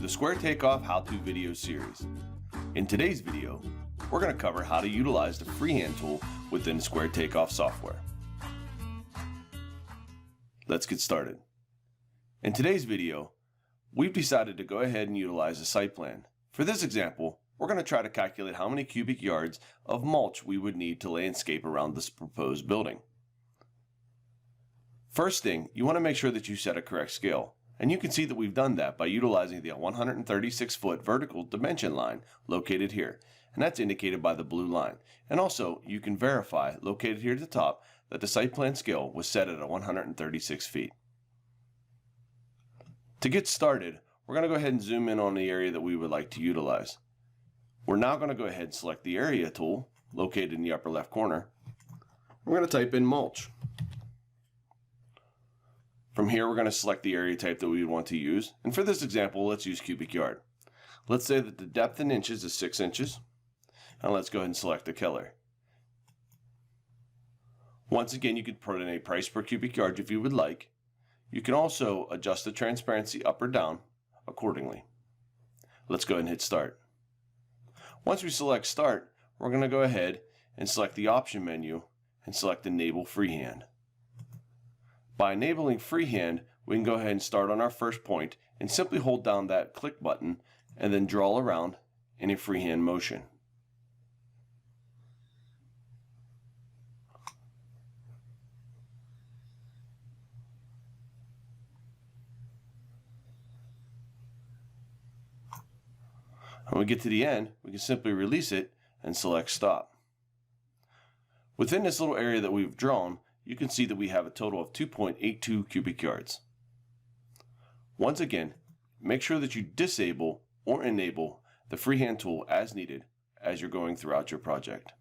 the Square Takeoff how-to video series. In today's video, we're going to cover how to utilize the FreeHand tool within Square Takeoff software. Let's get started. In today's video, we've decided to go ahead and utilize a site plan. For this example, we're going to try to calculate how many cubic yards of mulch we would need to landscape around this proposed building. First thing, you want to make sure that you set a correct scale. And you can see that we've done that by utilizing the 136-foot vertical dimension line located here. And that's indicated by the blue line. And also, you can verify, located here at the top, that the site plan scale was set at 136 feet. To get started, we're going to go ahead and zoom in on the area that we would like to utilize. We're now going to go ahead and select the area tool, located in the upper left corner. We're going to type in mulch. From here, we're going to select the area type that we want to use. And for this example, let's use cubic yard. Let's say that the depth in inches is 6 inches. And let's go ahead and select the color. Once again, you could put in a price per cubic yard if you would like. You can also adjust the transparency up or down accordingly. Let's go ahead and hit start. Once we select start, we're going to go ahead and select the option menu and select enable freehand. By enabling freehand, we can go ahead and start on our first point and simply hold down that click button and then draw around in a freehand motion. When we get to the end, we can simply release it and select stop. Within this little area that we've drawn, you can see that we have a total of 2.82 cubic yards. Once again, make sure that you disable or enable the freehand tool as needed as you're going throughout your project.